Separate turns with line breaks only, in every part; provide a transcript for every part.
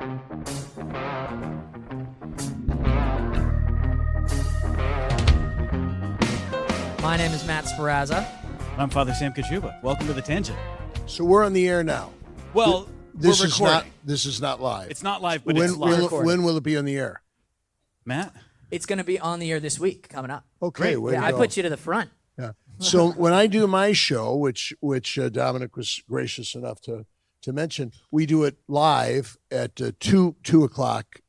My name is Matt Sparazza.
I'm Father Sam Kachuba. Welcome to The Tangent.
So we're on the air now.
Well,
this
we're
is
recording.
this is not live.
It's not live, but it's live.
When will it be on the air?
Matt?
It's going to be on the air this week, coming up.
Okay,
Great.
Yeah, I put you to the front.
Yeah. So when I do my show, which Dominic was gracious enough to mention, we do it live at 2 o'clock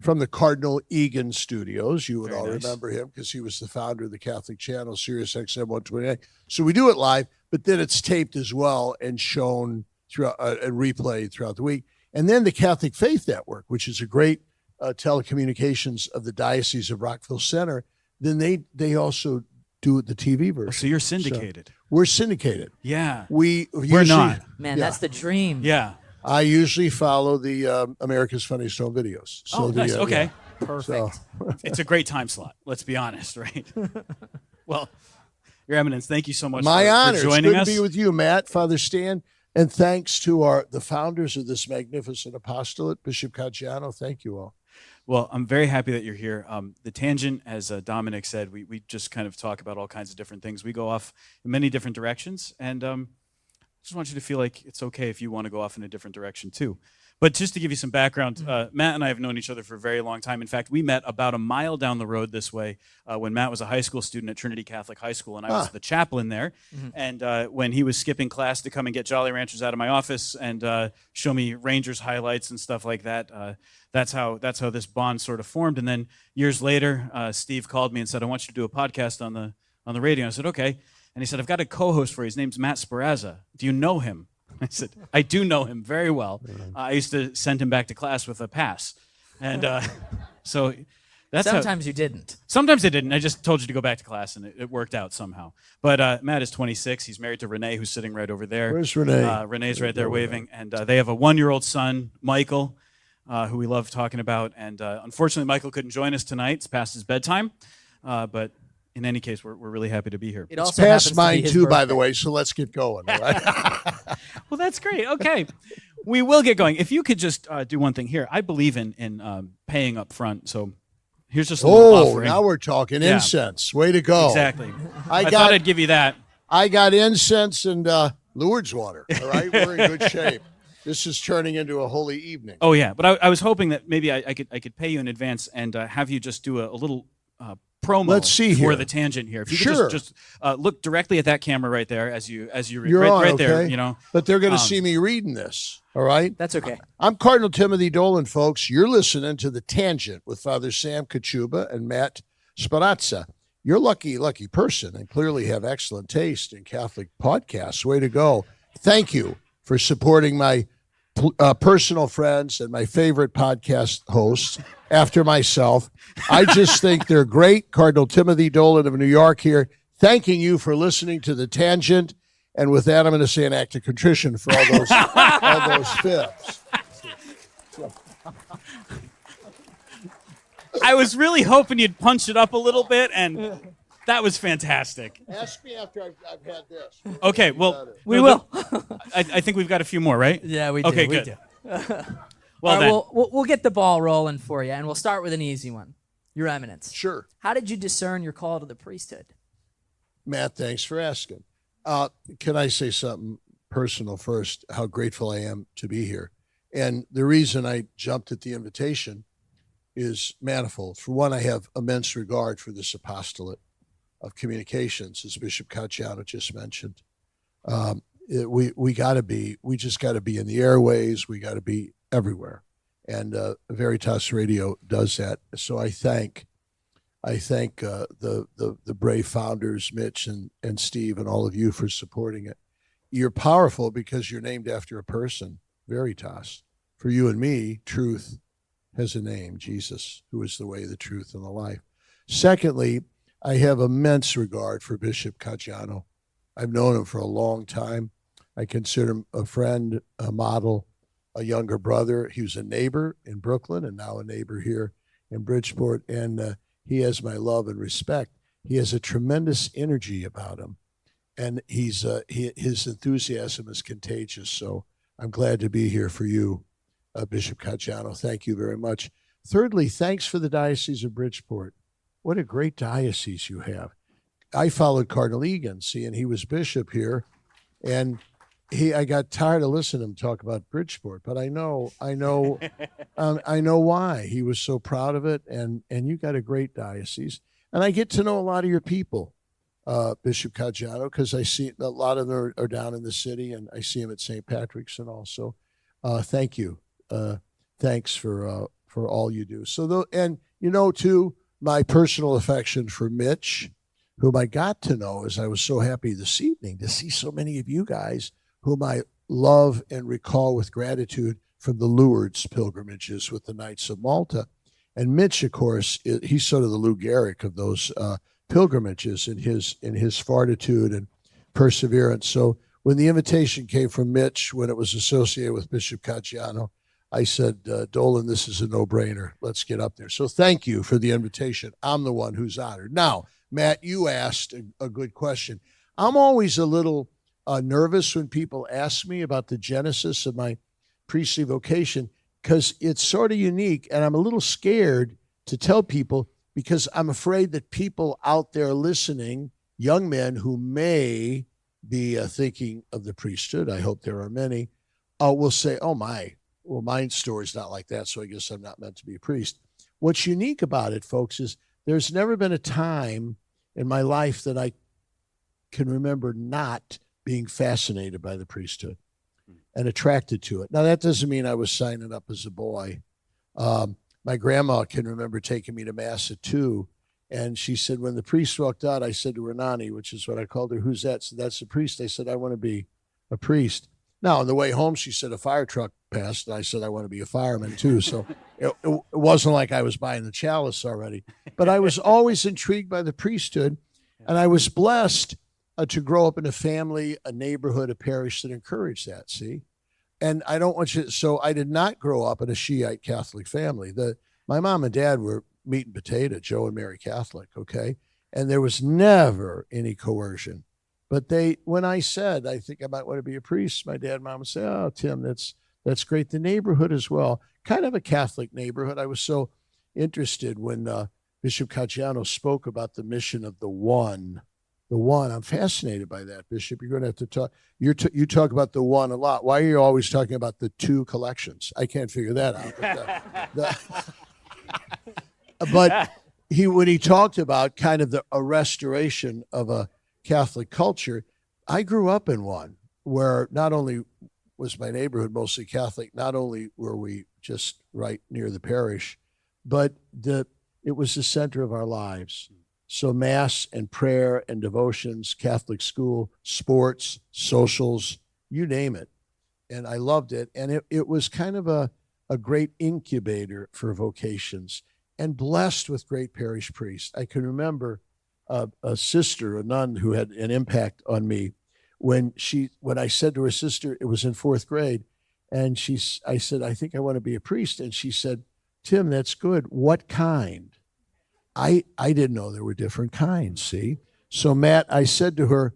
from the Cardinal Egan Studios. You would
Very
all
nice.
remember him because he was the founder of the Catholic channel, Sirius XM 128. So we do it live, but then it's taped as well and shown throughout and replayed throughout the week. And then the Catholic Faith Network, which is a great telecommunications of the Diocese of Rockville Center, then they also do the TV version.
So you're syndicated.
So we're syndicated.
Yeah.
We're
not.
Man,
Yeah.
that's the dream.
Yeah.
I usually follow the America's Funniest Home Videos. So
Oh, nice. Okay.
Perfect.
So,
It's a great time slot. Let's be honest, right? Well, Your Eminence, thank you so much
my
for
honor.
joining
It's good
us.
to be with you, Matt, Father Stan, and thanks to the founders of this magnificent apostolate, Bishop Caggiano. Thank you all.
Well, I'm very happy that you're here. The Tangent, as Dominic said, we just kind of talk about all kinds of different things. We go off in many different directions, and just want you to feel like it's okay if you want to go off in a different direction too. But just to give you some background, Matt and I have known each other for a very long time. In fact, we met about a mile down the road this way when Matt was a high school student at Trinity Catholic High School, and I was the chaplain there. And when he was skipping class to come and get Jolly Ranchers out of my office and show me Rangers highlights and stuff like that, that's how this bond sort of formed. And then years later, Steve called me and said, "I want you to do a podcast on the radio." I said, "Okay." And he said, "I've got a co-host for you. His name's Matt Sparazza. Do you know him?" I said, "I do know him very well. I used to send him back to class with a pass." And so that's
Sometimes you didn't.
Sometimes I didn't. I just told you to go back to class, and it worked out somehow. But Matt is 26. He's married to Renee, who's sitting right over there.
Where's Renee?
Renee's right there waving. And they have a 1-year-old son, Michael, who we love talking about. And unfortunately, Michael couldn't join us tonight. It's past his bedtime. But in any case, we're really happy to be here.
It
It's
also
past
happens to be
mine
his
too, by
birthday.
the way, so let's get going. All right?
Well, that's great. Okay. We will get going. If you could just do one thing here. I believe in paying up front. So here's just a little offering.
Now we're talking
Yeah.
incense. Way to go.
Exactly.
I
thought
got
I'd give you that.
I got incense and Lourdes water. All right, we're in good shape. This is turning into a holy evening.
Oh yeah, but I was hoping that maybe I could pay you in advance and have you just do a little promo
Let's see
for
here.
the Tangent here. If you
Sure.
could just look directly at that camera right there as you
You're
right,
on,
right there,
okay?
you know.
But they're going to see me reading this. All right.
That's okay.
I'm Cardinal Timothy Dolan, folks. You're listening to The Tangent with Father Sam Kachuba and Matt Sparazza. You're a lucky person and clearly have excellent taste in Catholic podcasts. Way to go. Thank you for supporting my personal friends and my favorite podcast hosts after myself. I just think they're great. Cardinal Timothy Dolan of New York here, thanking you for listening to The Tangent. And with that, I'm going to say an act of contrition for all those fibs.
I was really hoping you'd punch it up a little bit, and that was fantastic.
Ask me after I've had this.
Okay, well,
We will.
I think we've got a few more, right?
Yeah, we do.
Okay,
we
good.
do.
Well
All right,
then,
we'll get the ball rolling for you, and we'll start with an easy one. Your Eminence.
Sure.
How did you discern your call to the priesthood?
Matt, thanks for asking. Can I say something personal first? How grateful I am to be here. And the reason I jumped at the invitation is manifold. For one, I have immense regard for this apostolate of communications, as Bishop Caggiano just mentioned. We just got to be in the airways. We got to be everywhere. And Veritas Radio does that. So I thank the brave founders, Mitch and Steve, and all of you for supporting it. You're powerful because you're named after a person, Veritas. For you and me, truth has a name, Jesus, who is the way, the truth, and the life. Secondly, I have immense regard for Bishop Caggiano. I've known him for a long time. I consider him a friend, a model, a younger brother. He was a neighbor in Brooklyn and now a neighbor here in Bridgeport. And he has my love and respect. He has a tremendous energy about him. And his enthusiasm is contagious. So I'm glad to be here for you, Bishop Caggiano. Thank you very much. Thirdly, thanks for the Diocese of Bridgeport. What a great diocese you have. I followed Cardinal Egan, see, and he was bishop here, and I got tired of listening to him talk about Bridgeport, but I know why. He was so proud of it, and you got a great diocese, and I get to know a lot of your people, Bishop Caggiano, because I see a lot of them are down in the city, and I see them at St. Patrick's and also. Thank you. Thanks for all you do. So, and too, my personal affection for Mitch, whom I got to know as I was so happy this evening to see so many of you guys whom I love and recall with gratitude from the Lourdes pilgrimages with the Knights of Malta. And Mitch, of course, he's sort of the Lou Gehrig of those pilgrimages in his fortitude and perseverance. So when the invitation came from Mitch, when it was associated with Bishop Caggiano, I said, Dolan, this is a no-brainer. Let's get up there. So thank you for the invitation. I'm the one who's honored. Now, Matt, you asked a good question. I'm always a little nervous when people ask me about the genesis of my priestly vocation because it's sort of unique, and I'm a little scared to tell people because I'm afraid that people out there listening, young men who may be thinking of the priesthood, I hope there are many, will say, oh my, well, my story's not like that, so I guess I'm not meant to be a priest. What's unique about it, folks, is there's never been a time in my life that I can remember not being fascinated by the priesthood and attracted to it. Now, that doesn't mean I was signing up as a boy. My grandma can remember taking me to Mass at 2, and she said, when the priest walked out, I said to her, Nani, which is what I called her, who's that? So that's the priest. I said, I want to be a priest. Now, on the way home, she said a fire truck passed, and I said I want to be a fireman too. So it wasn't like I was buying the chalice already. But I was always intrigued by the priesthood, and I was blessed to grow up in a family, a neighborhood, a parish that encouraged that, see? And I don't want you, so I did not grow up in a Shiite Catholic family. My mom and dad were meat and potato, Joe and Mary Catholic, okay? And there was never any coercion. But when I said, I think I might want to be a priest, my dad and mom would say, oh, Tim, that's great. The neighborhood as well, kind of a Catholic neighborhood. I was so interested when Bishop Caggiano spoke about the mission of the one. The one, I'm fascinated by that, Bishop. You're going to have to talk. You talk about the one a lot. Why are you always talking about the 2 collections? I can't figure that out. But when he talked about kind of a restoration of a Catholic culture, I grew up in one where not only was my neighborhood mostly Catholic, not only were we just right near the parish, but it was the center of our lives. So Mass and prayer and devotions, Catholic school, sports, socials, you name it. And I loved it. And it was kind of a great incubator for vocations and blessed with great parish priests. I can remember a sister, a nun who had an impact on me when I said to her sister, it was in 4th grade, and I said, I think I want to be a priest. And she said, Tim, that's good. What kind? I didn't know there were different kinds, see? So Matt, I said to her,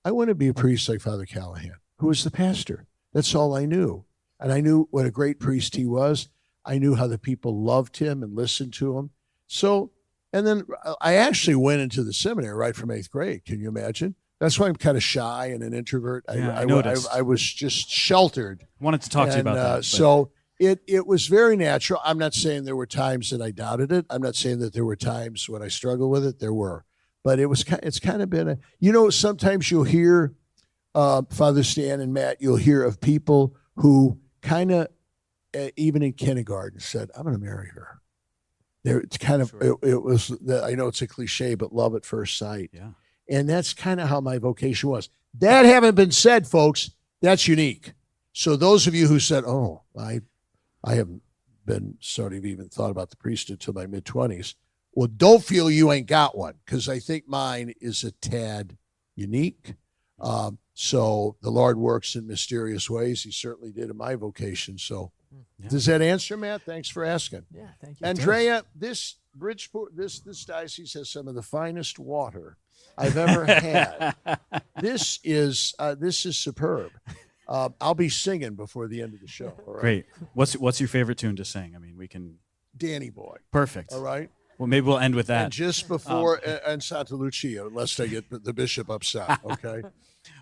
I want to be a priest like Father Callahan, who was the pastor. That's all I knew. And I knew what a great priest he was. I knew how the people loved him and listened to him. So, and then I actually went into the seminary right from 8th grade. Can you imagine? That's why I'm kind of shy and an introvert.
Yeah, I noticed.
I was just sheltered.
Wanted to talk to you about that.
So it was very natural. I'm not saying there were times that I doubted it. I'm not saying that there were times when I struggled with it. There were. But it's kind of been sometimes you'll hear, Father Stan and Matt, you'll hear of people who kind of, even in kindergarten, said, I'm going to marry her. It's kind of, sure. It was, I know it's a cliche, but love at first sight.
Yeah.
And that's kind of how my vocation was. That having been said, folks, that's unique. So those of you who said, oh, I haven't been sort of even thought about the priesthood till my mid-20s. Well, don't feel you ain't got one, because I think mine is a tad unique. So the Lord works in mysterious ways. He certainly did in my vocation. So does that answer, Matt? Thanks for asking.
Yeah, thank you.
Andrea, this Bridgeport, this diocese has some of the finest water I've ever had. This is superb. I'll be singing before the end of the show. All right?
Great. What's your favorite tune to sing? I mean, we can.
Danny Boy.
Perfect.
All right.
Well, maybe we'll end with that.
And just before and Santa Lucia, lest I get the bishop upset. Okay.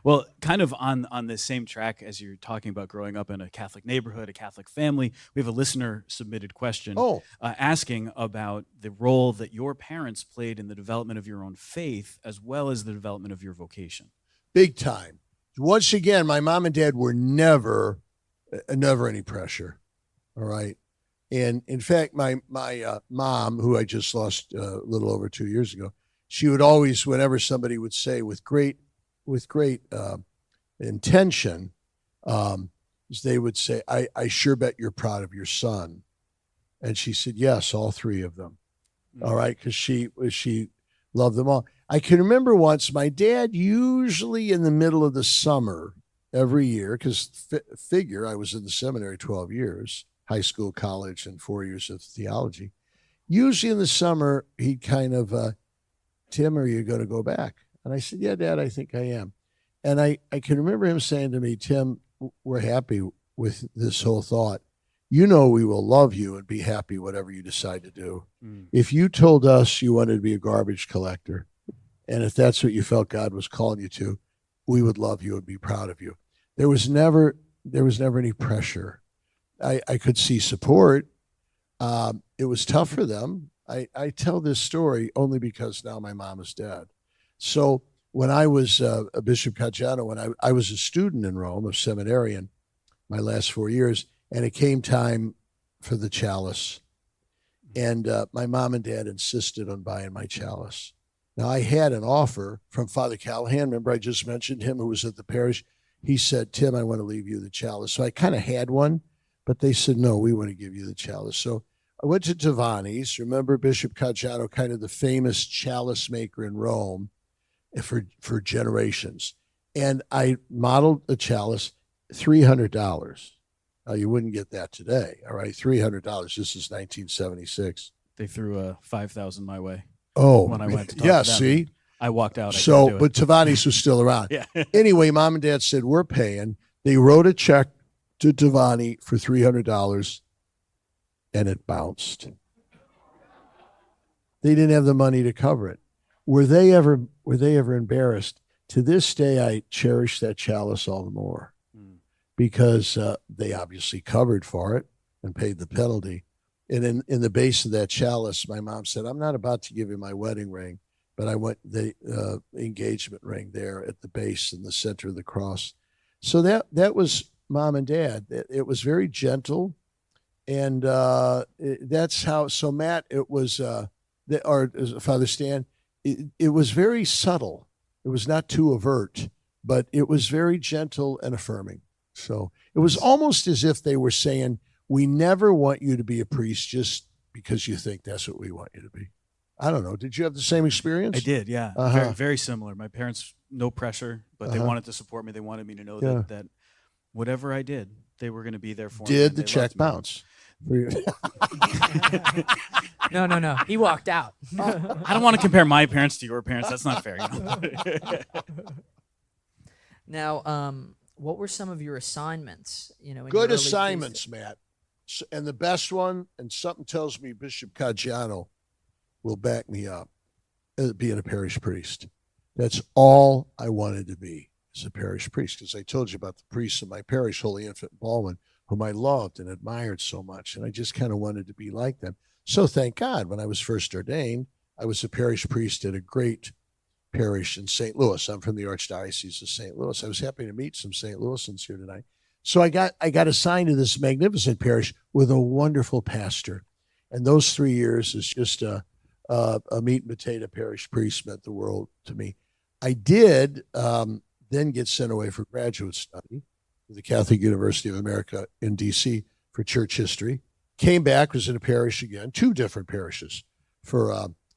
Well, kind of on this same track as you're talking about growing up in a Catholic neighborhood, a Catholic family, we have a listener submitted question asking about the role that your parents played in the development of your own faith as well as the development of your vocation.
Big time. Once again, my mom and dad were never any pressure. All right. And in fact, my mom, who I just lost a little over 2 years ago, she would always, whenever somebody would say with great intention, they would say, I sure bet you're proud of your son. And she said, yes, all three of them. Mm-hmm. All right. Because she loved them all. I can remember once my dad, usually in the middle of the summer every year, because figure I was in the seminary 12 years, high school, college, and 4 years of theology. Usually in the summer, he'd kind of, Tim, are you going to go back? And I said, yeah, Dad, I think I am. And I can remember him saying to me, Tim, we're happy with this whole thought. You know we will love you and be happy whatever you decide to do. Mm. If you told us you wanted to be a garbage collector, and if that's what you felt God was calling you to, we would love you and be proud of you. There was never any pressure. I could see support. It was tough for them. I tell this story only because now my mom is dead. So when I was a Bishop Caggiano, when I was a student in Rome, a seminarian, my last 4 years, and it came time for the chalice. And my mom and dad insisted on buying my chalice. Now, I had an offer from Father Callahan. Remember, I just mentioned him, who was at the parish. He said, Tim, I want to leave you the chalice. So I kind of had one. But they said, no, we want to give you the chalice. So I went to Giovanni's. Remember Bishop Caggiano, kind of the famous chalice maker in Rome for generations. And I modeled a chalice, $300. Now, you wouldn't get that today, all right? $300. This is 1976.
They threw $5,000 my way.
Oh,
when I went to talk to them.
See?
I walked out.
But Giovanni's was still around.
Yeah.
Anyway, Mom and Dad said, we're paying. They wrote a check to Giovanni for $300, and it bounced. They didn't have the money to cover it. Were they ever embarrassed? To this day, I cherish that chalice all the more because they obviously covered for it and paid the penalty. And in the base of that chalice, my mom said, I'm not about to give you my wedding ring, but I want the engagement ring there at the base in the center of the cross. So that was Mom and Dad. It was very gentle, and that's how. So Matt, it was, or Father Stan, it was very subtle. It was not too overt, but it was very gentle and affirming. So it was almost as if they were saying, "We never want you to be a priest just because you think that's what we want you to be." I don't know. Did you have the same experience?
I did. Yeah, very, very similar. My parents, no pressure, but they wanted to support me. They wanted me to know that whatever I did, they were going to be there for me.
Did the check bounce?
No. He walked out.
I don't want to compare my parents to your parents. That's not fair.
Now, what were some of your assignments?
Good assignments, Matt. And the best one, and something tells me Bishop Caggiano will back me up, being a parish priest. That's all I wanted to be, as a parish priest, because I told you about the priests in my parish, Holy Infant Baldwin, whom I loved and admired so much, and I just kind of wanted to be like them. So thank God, when I was first ordained, I was a parish priest at a great parish in St. Louis. I'm from the Archdiocese of St. Louis. I was happy to meet some St. Louisans here tonight. So I got assigned to this magnificent parish with a wonderful pastor, and those 3 years is just a meat and potato parish priest meant the world to me. I did then get sent away for graduate study to the Catholic University of America in D.C. for church history. Came back, was in a parish again, 2 different parishes for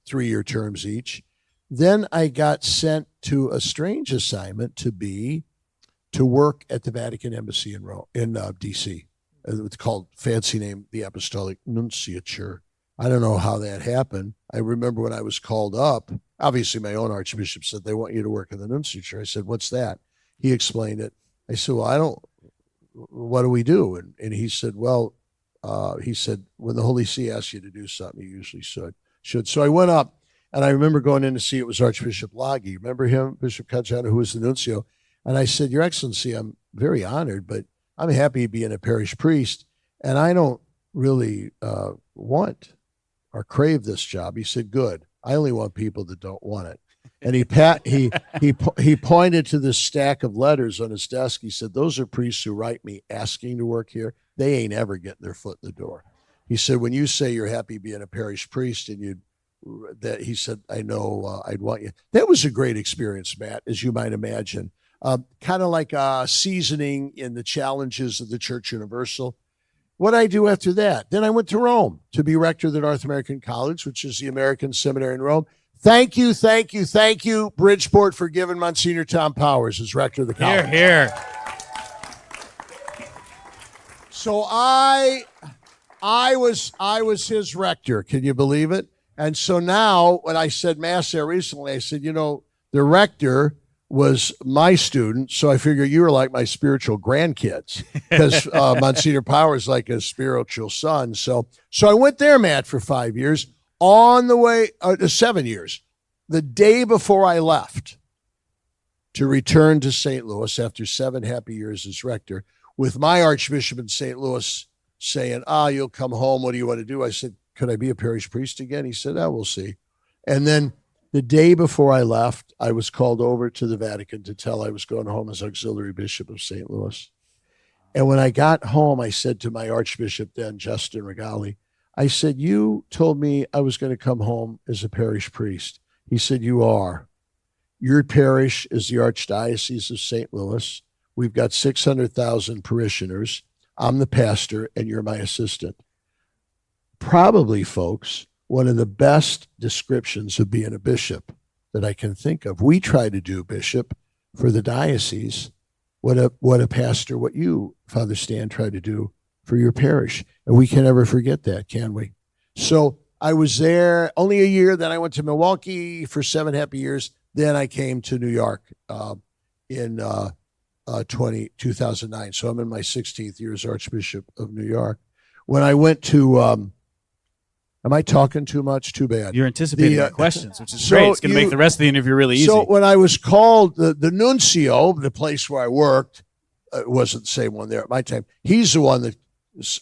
3-year terms each. Then I got sent to a strange assignment to work at the Vatican Embassy in D.C. It's called, fancy name, the Apostolic Nunciature. I don't know how that happened. I remember when I was called up, obviously my own archbishop said, they want you to work in the nunciature. I said, what's that? He explained it. I said, well, what do we do? And he said, well, he said, when the Holy See asks you to do something, you usually should. So I went up, and I remember going in to see, it was Archbishop Laghi. Remember him, Bishop Caggiano, who was the nuncio? And I said, Your Excellency, I'm very honored, but I'm happy being a parish priest, and I don't really want or crave this job. He said, good. I only want people that don't want it. And he pointed to this stack of letters on his desk. He said, those are priests who write me asking to work here. They ain't ever getting their foot in the door. He said, when you say you're happy being a parish priest, and he said, I know I'd want you. That was a great experience, Matt, as you might imagine. Kind of like seasoning in the challenges of the Church Universal. What did I do after that? Then I went to Rome to be rector of the North American College, which is the American seminary in Rome. Thank you, Bridgeport, for giving Monsignor Tom Powers as rector of the college.
Here.
So I was his rector. Can you believe it? And so now, when I said Mass there recently, I said, the rector was my student, so I figure you were like my spiritual grandkids, because Monsignor Powers like a spiritual son. So I went there, Matt, for 5 years. On the way, 7 years, the day before I left to return to St. Louis after 7 happy years as rector, with my Archbishop in St. Louis saying, you'll come home. What do you want to do? I said, could I be a parish priest again? He said, we'll see. And then the day before I left, I was called over to the Vatican to tell I was going home as auxiliary bishop of St. Louis. And when I got home, I said to my Archbishop then, Justin Regali, I said, you told me I was going to come home as a parish priest. He said, you are. Your parish is the Archdiocese of St. Louis. We've got 600,000 parishioners. I'm the pastor, and you're my assistant. Probably, folks, one of the best descriptions of being a bishop that I can think of. We try to do, Bishop, for the diocese, what a pastor, what you, Father Stan, try to do for your parish. And we can never forget that, can we? So I was there only a year. Then I went to Milwaukee for 7 happy years. Then I came to New York in 2009. So I'm in my 16th year as Archbishop of New York. When I went to, am I talking too much? Too bad.
You're anticipating my questions, which is great. It's going to make the rest of the interview really easy.
So when I was called, the nuncio, the place where I worked, it wasn't the same one there at my time. He's the one that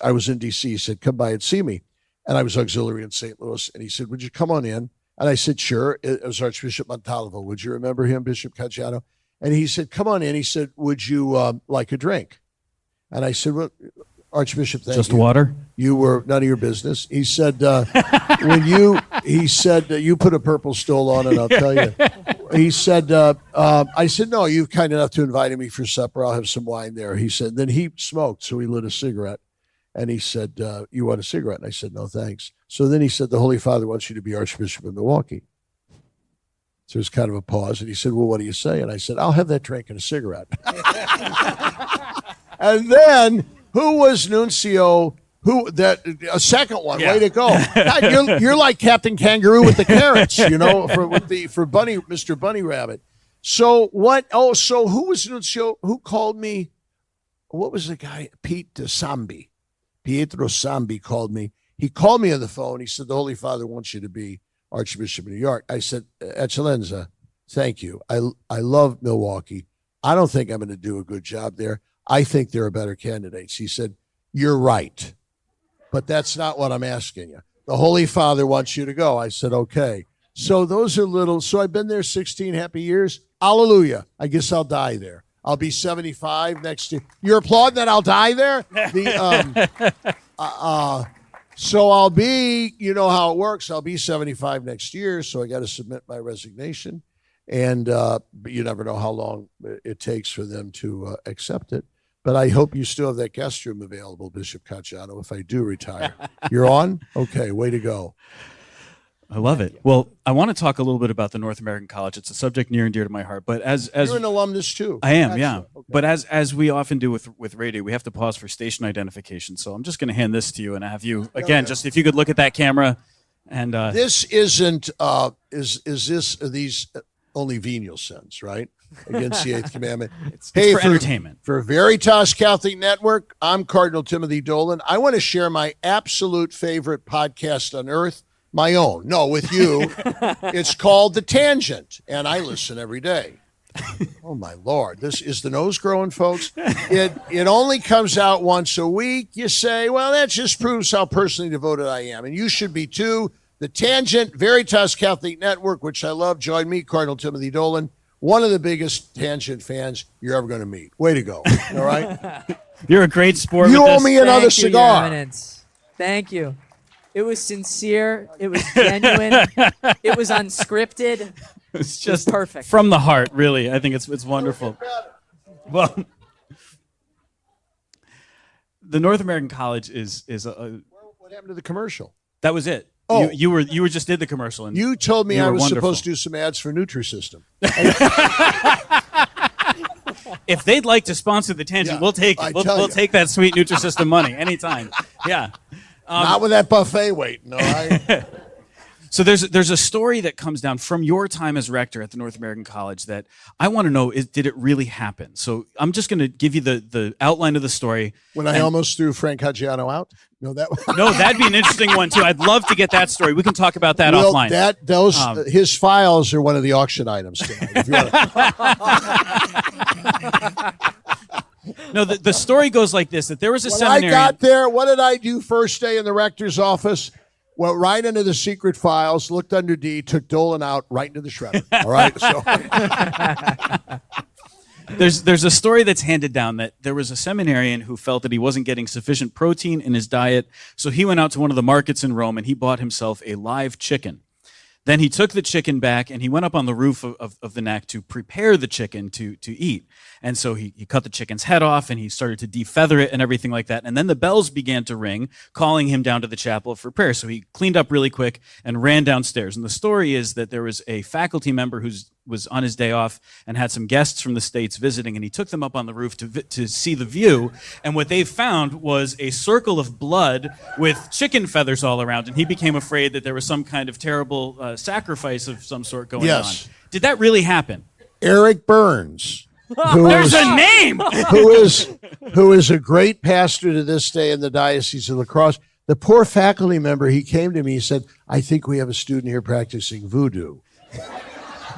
I was in D.C. He said, come by and see me. And I was auxiliary in St. Louis. And he said, would you come on in? And I said, sure. It was Archbishop Montalvo. Would you remember him, Bishop Caggiano? And he said, come on in. He said, would you like a drink? And I said, well, Archbishop, thank you.
Just water?
You were none of your business. He said, you put a purple stole on and I'll tell you. He said, I said, no, you've kind enough to invite me for supper. I'll have some wine there. He said, then he smoked. So he lit a cigarette. And he said, you want a cigarette? And I said, no, thanks. So then he said, the Holy Father wants you to be Archbishop of Milwaukee. So there's kind of a pause. And he said, well, what do you say? And I said, I'll have that drink and a cigarette. And then who was nuncio? A second one? Yeah. Way to go! God, you're like Captain Kangaroo with the carrots, for Mr. Bunny Rabbit. So what? Oh, so who was nuncio? Who called me? What was the guy? Pietro Sambi called me. He called me on the phone. He said, the Holy Father wants you to be Archbishop of New York. I said, Eccellenza, thank you. I love Milwaukee. I don't think I'm going to do a good job there. I think there are better candidates. He said, you're right, but that's not what I'm asking you. The Holy Father wants you to go. I said, okay. So those are so I've been there 16 happy years. Hallelujah. I guess I'll die there. I'll be 75 next year. You're applauding that I'll die there? So I'll be, you know how it works. I'll be 75 next year, so I got to submit my resignation. And but you never know how long it takes for them to accept it. But I hope you still have that guest room available, Bishop Caggiano, if I do retire. You're on? Okay, way to go.
I love it. Well, I want to talk a little bit about the North American College. It's a subject near and dear to my heart. But as
you're an alumnus too.
I am, yeah. Okay. But as we often do with radio, we have to pause for station identification. So I'm just going to hand this to you and have you again. Just if you could look at that camera, and
this isn't. Is this these? only venial sins, right? Against the eighth commandment.
It's for entertainment.
For Veritas Catholic Network, I'm Cardinal Timothy Dolan. I want to share my absolute favorite podcast on earth, my own. No, with you. It's called The Tangent, and I listen every day. Oh, my Lord. This is the nose growing, folks. It only comes out once a week. You say, well, that just proves how personally devoted I am, and you should be too. The Tangent, Veritas Catholic Network, which I love. Join me, Cardinal Timothy Dolan, one of the biggest Tangent fans you're ever going to meet. Way to go. All right?
You're a great sport.
You
with
owe
this.
me another
Thank you,
cigar.
Your Eminence. Thank you. It was sincere. It was genuine. It was unscripted.
It's just
perfect.
from the heart, really. I think it's wonderful. Well, the North American College is a
What happened to the commercial?
that was it.
Oh.
You were just did the commercial, and
You told me
You
I
were
was
wonderful.
supposed to do some ads for Nutrisystem.
if they'd like to sponsor the Tangent,
Yeah,
we'll take
I
it. We'll
tell you.
take that sweet Nutrisystem money anytime. Yeah.
Not with that buffet waiting, all right?
So there's a story that comes down from your time as rector at the North American College that I want to know did it really happen? So I'm just going to give you the outline of the story.
When I almost threw Frank Caggiano out? No, that
No, that'd be an interesting one too. I'd love to get that story. We can talk about that offline.
His files are one of the auction items tonight. If you wanna.
No, the story goes like this: that there was a
When
seminary.
I got there, what did I do first day in the rector's office? Went right into the secret files, looked under D, took Dolan out right into the shredder. All right, so
There's a story that's handed down that there was a seminarian who felt that he wasn't getting sufficient protein in his diet, so he went out to one of the markets in Rome and he bought himself a live chicken. Then he took the chicken back and he went up on the roof of the neck to prepare the chicken to eat. And so he cut the chicken's head off and he started to defeather it and everything like that. And then the bells began to ring, calling him down to the chapel for prayer. So he cleaned up really quick and ran downstairs. And the story is that there was a faculty member who was on his day off and had some guests from the States visiting, and he took them up on the roof to see the view. And what they found was a circle of blood with chicken feathers all around. And he became afraid that there was some kind of terrible sacrifice of some sort going
Yes.
on. Did that really happen?
Eric Burns,
There's a name!
who is a great pastor to this day in the Diocese of La Crosse. The poor faculty member, he came to me, he said, I think we have a student here practicing voodoo.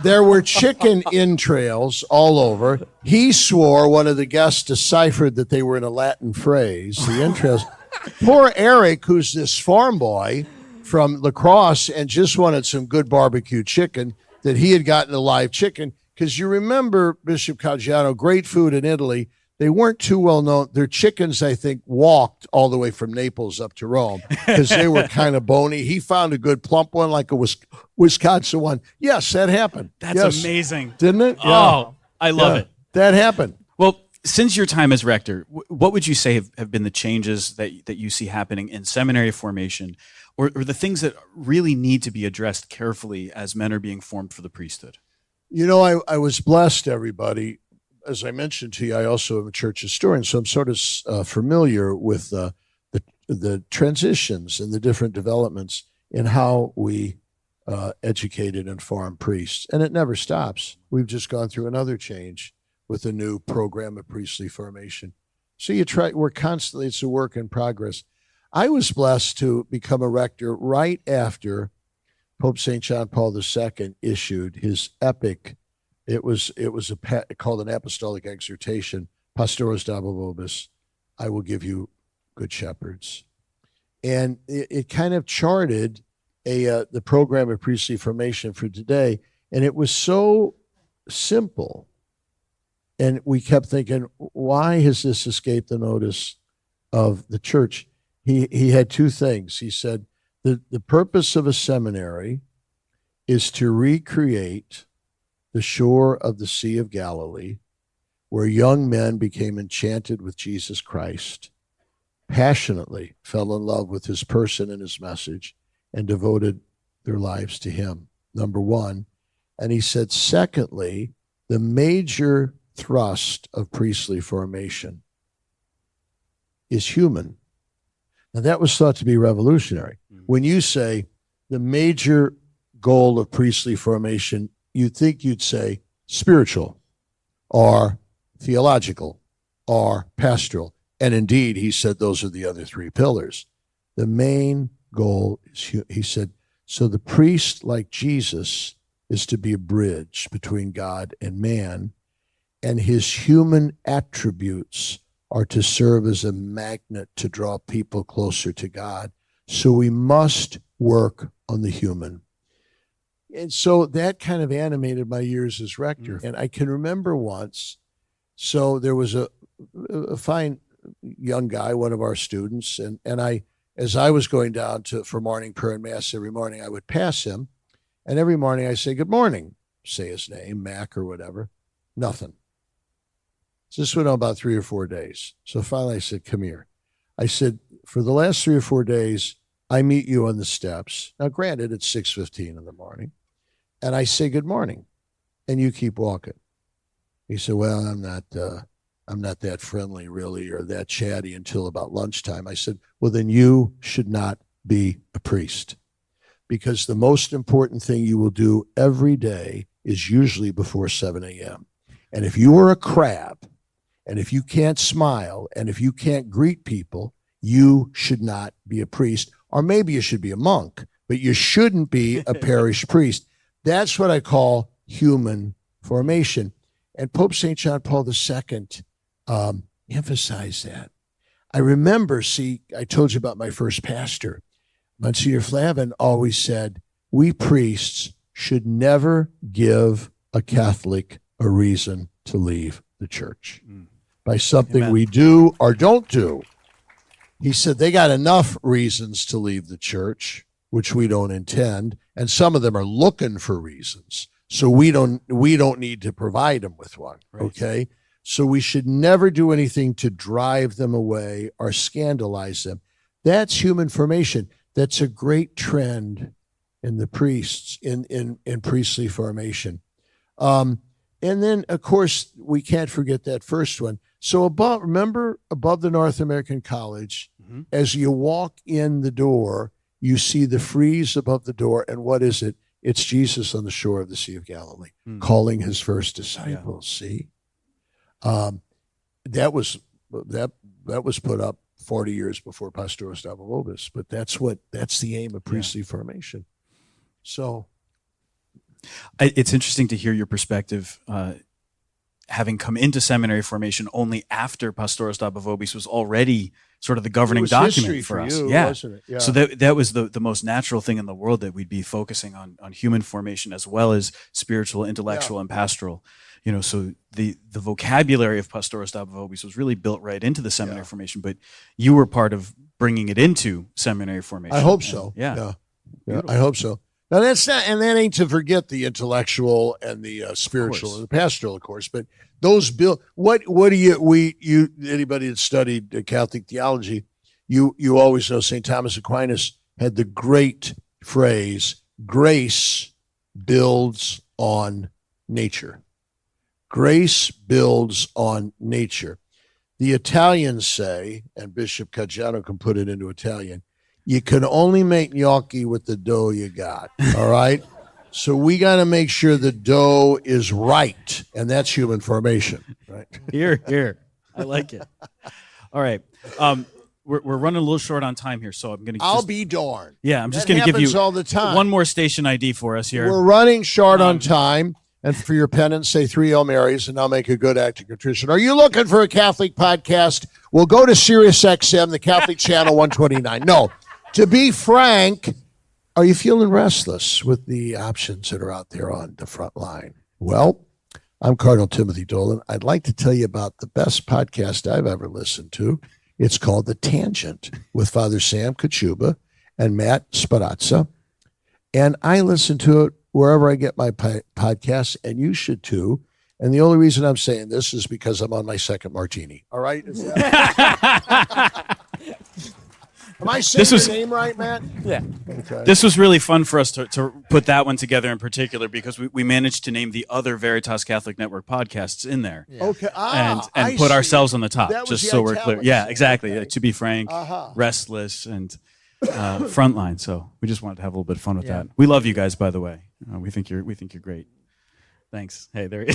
There were chicken entrails all over. He swore one of the guests deciphered that they were in a Latin phrase, the entrails. Poor Eric, who's this farm boy from La Crosse and just wanted some good barbecue chicken, that he had gotten a live chicken. Because you remember, Bishop Caggiano, great food in Italy. They weren't too well known. Their chickens, I think, walked all the way from Naples up to Rome because they were kind of bony. He found a good plump one, like a Wisconsin one. Yes, that happened.
That's
Yes.
amazing.
Didn't it?
Oh, I love it.
That happened.
Well, since your time as rector, what would you say have been the changes that you see happening in seminary formation, or the things that really need to be addressed carefully as men are being formed for the priesthood?
You know, I was blessed, everybody. As I mentioned to you, I also am a church historian, so I'm sort of familiar with the transitions and the different developments in how we educated and formed priests. And it never stops. We've just gone through another change with a new program of priestly formation. So we're constantly, it's a work in progress. I was blessed to become a rector right after Pope St. John Paul II issued his epic. It was called an apostolic exhortation, Pastoris Dabo Vobis, I will give you good shepherds. And it kind of charted the program of priestly formation for today. And it was so simple. And we kept thinking, why has this escaped the notice of the church? He had two things. He said, the purpose of a seminary is to recreate the shore of the Sea of Galilee, where young men became enchanted with Jesus Christ, passionately fell in love with his person and his message, and devoted their lives to him, number one. And he said, secondly, the major thrust of priestly formation is human. Now, that was thought to be revolutionary. When you say the major goal of priestly formation you'd think you'd say spiritual or theological or pastoral. And indeed, he said those are the other three pillars. The main goal is, he said, so the priest, like Jesus, is to be a bridge between God and man, and his human attributes are to serve as a magnet to draw people closer to God. So we must work on the human. And so that kind of animated my years as rector. And I can remember once, so there was a fine young guy, one of our students, and I, as I was going down for morning prayer and mass every morning, I would pass him, and every morning I say, good morning, say his name, Mac or whatever, nothing. So this went on about 3 or 4 days. So finally I said, come here. I said, for the last 3 or 4 days, I meet you on the steps. Now, granted, it's 6:15 in the morning, and I say good morning, and you keep walking. He said, well, I'm not that friendly really, or that chatty until about lunchtime. I said, well, then you should not be a priest, because the most important thing you will do every day is usually before 7 a.m. And if you are a crab, and if you can't smile, and if you can't greet people, you should not be a priest. Or maybe you should be a monk, but you shouldn't be a parish priest. That's what I call human formation. And Pope St. John Paul II emphasized that. I remember, I told you about my first pastor. Monsignor Flavin always said, we priests should never give a Catholic a reason to leave the church by something
Amen.
We do or don't do. He said they got enough reasons to leave the church, which we don't intend, and some of them are looking for reasons. So we don't need to provide them with one,
Right.
okay? So we should never do anything to drive them away or scandalize them. That's human formation. That's a great trend in the priests, in priestly formation. And then, of course, we can't forget that first one. So above the North American College, as you walk in the door, you see the frieze above the door. And what is it? It's Jesus on the shore of the Sea of Galilee, calling his first disciples. Yeah. See, that was put up 40 years before Pastoros Davovobis, but that's the aim of priestly formation. So,
it's interesting to hear your perspective, having come into seminary formation only after Pastoros Davovobis was already sort of the governing document for us.
You,
yeah.
wasn't it? Yeah.
So that was the most natural thing in the world, that we'd be focusing on human formation as well as spiritual, intellectual, and pastoral. So the vocabulary of Pastoros Davovobis was really built right into the seminary formation, but you were part of bringing it into seminary formation.
I hope so.
Yeah,
I hope so. Now that's not, and that ain't to forget the intellectual and the spiritual and the pastoral, of course. But those what do you anybody that studied Catholic theology, you always know St. Thomas Aquinas had the great phrase, grace builds on nature. Grace builds on nature. The Italians say, and Bishop Caggiano can put it into Italian, you can only make gnocchi with the dough you got, all right? So we got to make sure the dough is right, and that's human formation, right?
Here. I like it. All right. We're running a little short on time here, so I'm going to
I'll be darned.
Yeah, I'm just going to give you
all the time.
one more station ID for us here.
We're running short on time, and for your penance, say 3 Hail Marys, and I'll make a good act of contrition. Are you looking for a Catholic podcast? Well, go to SiriusXM, the Catholic Channel 129. No. To be frank, are you feeling restless with the options that are out there on the front line? Well, I'm Cardinal Timothy Dolan. I'd like to tell you about the best podcast I've ever listened to. It's called The Tangent with Father Sam Kachuba and Matt Sparazza. And I listen to it wherever I get my podcasts, and you should too. And the only reason I'm saying this is because I'm on my second martini. All right? Am I saying your name right, Matt?
Yeah.
Okay.
This was really fun for us to put that one together in particular, because we managed to name the other Veritas Catholic Network podcasts in there.
Yeah.
Okay.
And put ourselves on the top,
That was
just
the
so we're clear.
italics.
Yeah, exactly.
Okay.
To be frank, restless, and frontline. So we just wanted to have a little bit of fun with
Yeah.
that. We love you guys, by the way. We think you're great. Thanks. Hey, there.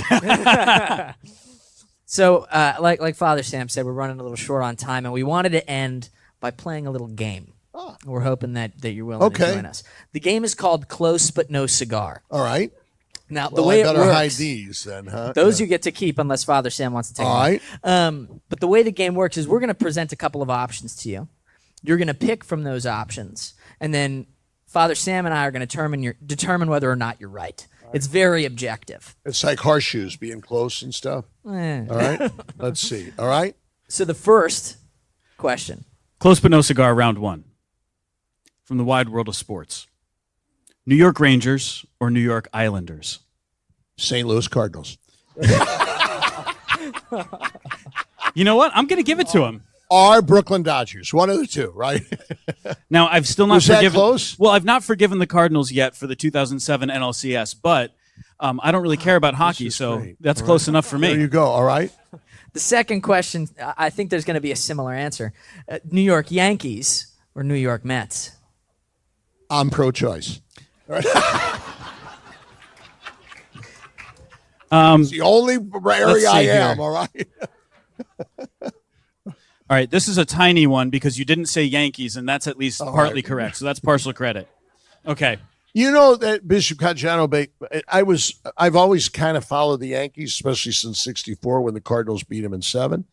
So, like Father Sam said, we're running a little short on time, and we wanted to end by playing a little game.
Oh.
We're hoping that you're willing to join us. The game is called Close But No Cigar.
All right.
Now,
Well,
the way
I better
it works,
hide these then, huh?
those you get to keep unless Father Sam wants to take
All
them.
right.
But the way the game works is we're going to present a couple of options to you. You're going to pick from those options, and then Father Sam and I are going to determine whether or not you're right. It's very objective.
It's like horseshoes being close and stuff. All right. Let's see. All right.
So the first question.
Close but no cigar, round one. From the wide world of sports. New York Rangers or New York Islanders?
St. Louis Cardinals.
You know what? I'm going to give it to him.
Or Brooklyn Dodgers. One of the two, right?
Now, I've still not
Was that
forgiven.
close?
Well, I've not forgiven the Cardinals yet for the 2007 NLCS, but I don't really care about hockey,
is
so
great.
that's close enough for
There
me.
you go. All right.
The second question, I think there's going to be a similar answer. New York Yankees or New York Mets?
I'm pro-choice. All right. It's the only area I am.
here.
All right.
All right, this is a tiny one because you didn't say Yankees, and that's at least partly
right.
correct, so that's partial credit. Okay.
You know that Bishop Caggiano, I've always kind of followed the Yankees, especially since '64 when the Cardinals beat them in 7.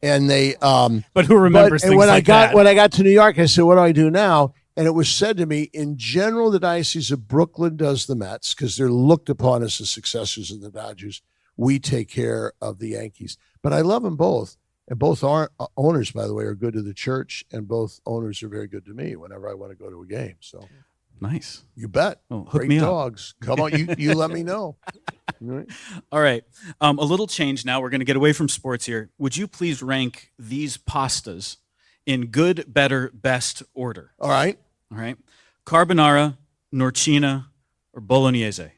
And they,
But who remembers things
when
like that?
When I got to New York, I said, "What do I do now?" And it was said to me, in general, the Diocese of Brooklyn does the Mets because they're looked upon as the successors of the Dodgers. We take care of the Yankees, but I love them both. And both owners, by the way, are good to the church, and both owners are very good to me whenever I want to go to a game. So.
Nice.
You bet.
Oh, hook
Great
me up.
dogs. Come on, you let me know.
All right. A little change now. We're going to get away from sports here. Would you please rank these pastas in good, better, best order?
All right.
All right. Carbonara, norcina, or bolognese?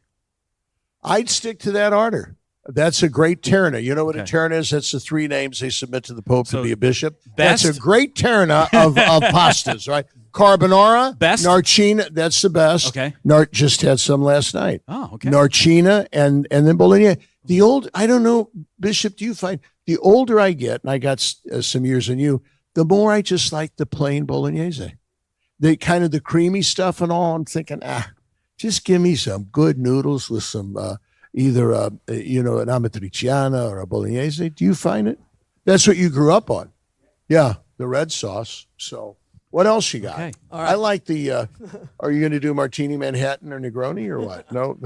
I'd stick to that order. That's a great terna. You know what a
Okay.
terna is? That's the 3 names they submit to the Pope
So
to be a bishop.
best-
That's a great terna of pastas, right? Carbonara,
Best?
Narcina, that's the best.
Okay.
Just had some last night.
Oh, okay.
Narcina and then bolognese. I don't know, Bishop, do you find the older I get, and I got some years on you, the more I just like the plain bolognese. The kind of the creamy stuff and all. I'm thinking, just give me some good noodles with some either an amatriciana or a bolognese. Do you find it? That's what you grew up on. Yeah, the red sauce. So what else you got?
Okay.
All right.
I like the, are you going to do Martini Manhattan or Negroni or what? No,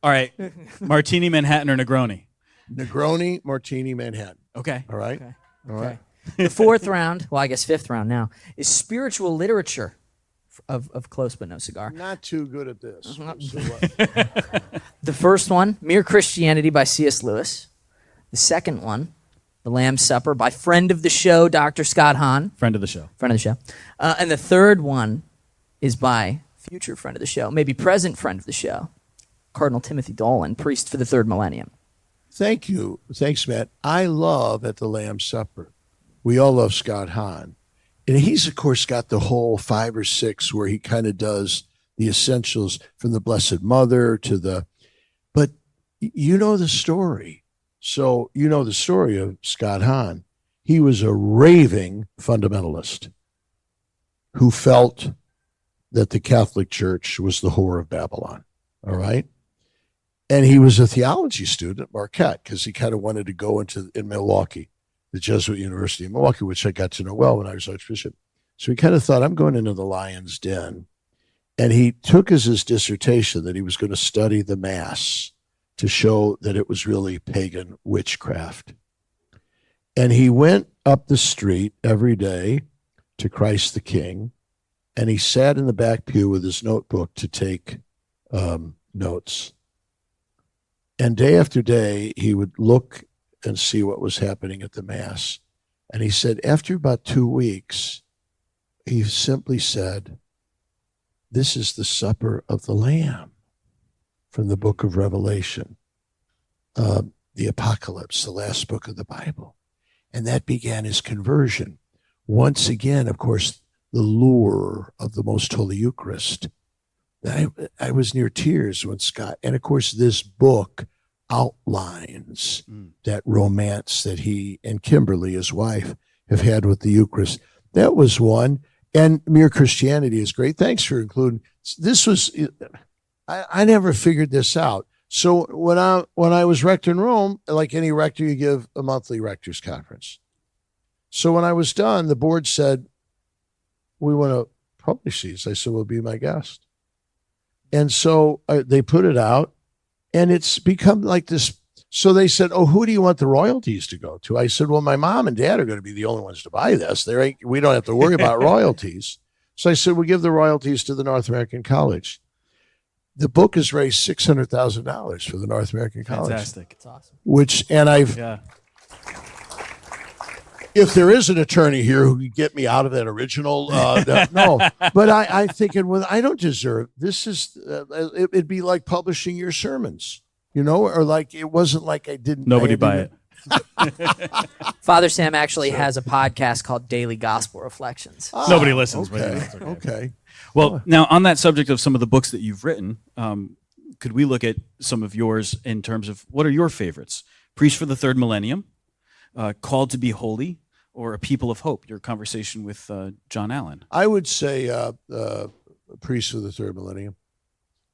All right. Martini, Manhattan, or Negroni?
Negroni, Martini Manhattan.
Okay.
All right.
Okay.
All right.
The fourth round, well, I guess fifth round now, is spiritual literature of Close But No Cigar.
Not too good at this. So
The first one, Mere Christianity by C.S. Lewis. The second one, The Lamb's Supper by friend of the show, Dr. Scott Hahn.
Friend of the show.
Friend of the show. And the third one is by future friend of the show, maybe present friend of the show, Cardinal Timothy Dolan, priest for the third millennium.
Thank you. Thanks, Matt. I love At the Lamb's Supper. We all love Scott Hahn. And he's, of course, got the whole 5 or 6 where he kind of does the essentials from the Blessed Mother to the, but you know the story. So you know the story of Scott Hahn. He was a raving fundamentalist who felt that the Catholic Church was the whore of Babylon. All right. And he was a theology student at Marquette because he kind of wanted to go in Milwaukee, the Jesuit University in Milwaukee, which I got to know well when I was Archbishop. So he kind of thought, I'm going into the lion's den. And he took as his dissertation that he was going to study the Mass to show that it was really pagan witchcraft. And he went up the street every day to Christ the King, and he sat in the back pew with his notebook to take notes. And day after day, he would look and see what was happening at the Mass. And he said, after about 2 weeks, he simply said, this is the supper of the Lamb from the book of Revelation, the Apocalypse, the last book of the Bible. And that began his conversion. Once again, of course, the lure of the Most Holy Eucharist I was near tears when Scott, and of course, this book outlines that romance that he and Kimberly, his wife, have had with the Eucharist. That was one. And Mere Christianity is great. Thanks for including. This was, I never figured this out. So when I was rector in Rome, like any rector, you give a monthly rector's conference. So when I was done, the board said, we want to publish these. I said, well, be my guest. And so they put it out, and it's become like this. So they said, oh, who do you want the royalties to go to? I said, well, my mom and dad are going to be the only ones to buy this. We don't have to worry about royalties. So I said, we'll give the royalties to the North American College. The book has raised $600,000 for the North American College.
Fantastic.
It's awesome.
If there is an attorney here who could get me out of that original, no. But I'm thinking, well, I don't deserve this. It'd be like publishing your sermons, or like it wasn't like I didn't.
Nobody buy it.
Father Sam actually has a podcast called Daily Gospel Reflections.
Nobody listens.
Okay.
Well, now on that subject of some of the books that you've written, could we look at some of yours in terms of what are your favorites? Priest for the Third Millennium, Called to Be Holy, or A People of Hope, your conversation with John Allen?
I would say Priest for the Third Millennium.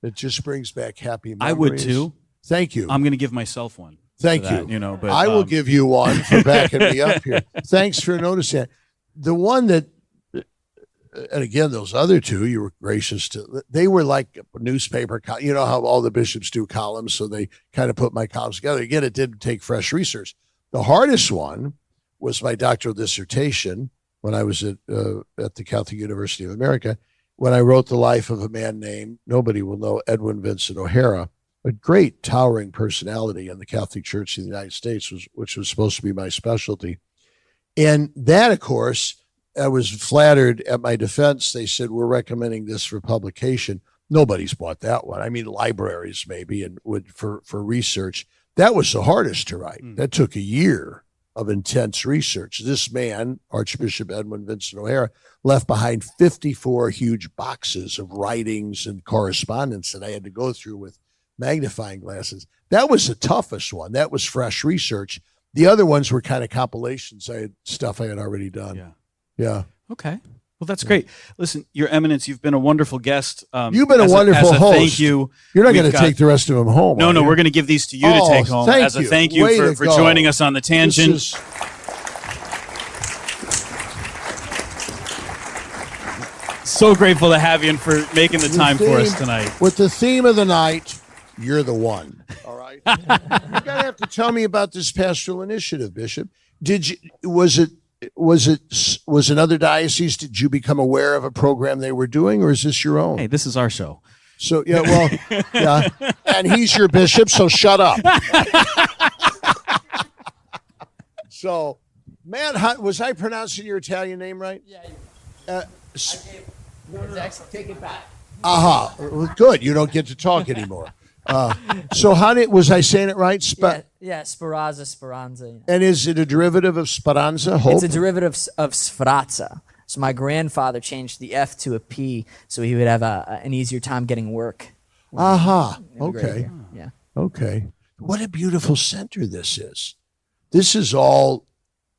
It just brings back happy memories.
I would too.
Thank you.
I'm going to give myself one.
Thank
that,
you.
But
I will give you one for backing me up here. Thanks for noticing that. The one that, and again, those other two, you were gracious to, they were like a newspaper, you know how all the bishops do columns, so they kind of put my columns together. Again, it didn't take fresh research. The hardest one was my doctoral dissertation when I was at the Catholic University of America, when I wrote the life of a man named, nobody will know, Edwin Vincent O'Hara, a great towering personality in the Catholic Church in the United States, which was supposed to be my specialty. And that, of course, I was flattered at my defense. They said, we're recommending this for publication. Nobody's bought that one. I mean, libraries maybe, and would for research. That was the hardest to write. That took a year of intense research. This man, Archbishop Edwin Vincent O'Hara, left behind 54 huge boxes of writings and correspondence that I had to go through with magnifying glasses. That was the toughest one. That was fresh research. The other ones were kind of compilations. Stuff I had already done. Yeah.
Okay. Well, that's great. Listen, Your Eminence, you've been a wonderful guest.
You've been a wonderful host.
Thank you.
You're not going to take the rest of them home.
No, we're going to give these to you to take home as a thank you for joining us on the tangent. So grateful to have you and for making the time for us tonight.
With the theme of the night, you're the one. All right. You're going to have to tell me about this pastoral initiative, Bishop. Was another diocese? Did you become aware of a program they were doing, or is this your own?
Hey, this is our show.
So yeah. And he's your bishop, so shut up. So, man, was I pronouncing your Italian name right?
Yeah. Take it back.
Good. You don't get to talk anymore. So was I saying it right?
Speranza, Speranza. Yeah.
And is it a derivative of Speranza, hope?
It's a derivative of Sferrazza. So my grandfather changed the F to a P so he would have an easier time getting work.
Okay.
Yeah. Okay.
What a beautiful center this is. This is all,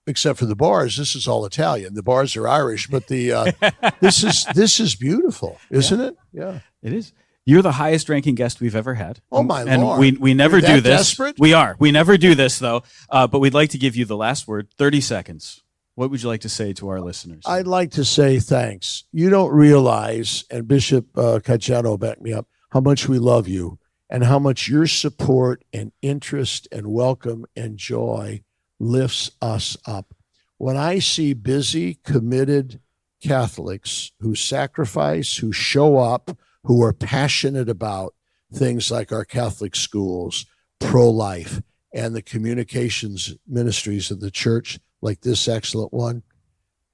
except for the bars, this is all Italian. The bars are Irish, but this is beautiful, isn't it? Yeah.
It is. You're the highest ranking guest we've ever had.
Oh, my
Lord.
And
we never do this.
Desperate?
We are. We never do this, though. But we'd like to give you the last word, 30 seconds. What would you like to say to our listeners?
I'd like to say thanks. You don't realize, and Bishop Caggiano backed me up, how much we love you and how much your support and interest and welcome and joy lifts us up. When I see busy, committed Catholics who sacrifice, who show up, who are passionate about things like our Catholic schools, pro-life, and the communications ministries of the church, like this excellent one,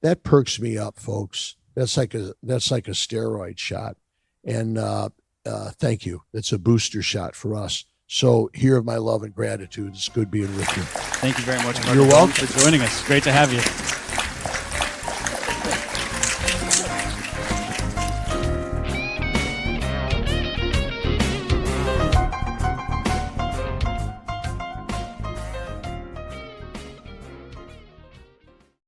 that perks me up, folks. That's like a steroid shot. And thank you. It's a booster shot for us. So here of my love and gratitude. It's good being with you.
Thank you very much, Mark.
You're welcome
for joining us. Great to have you.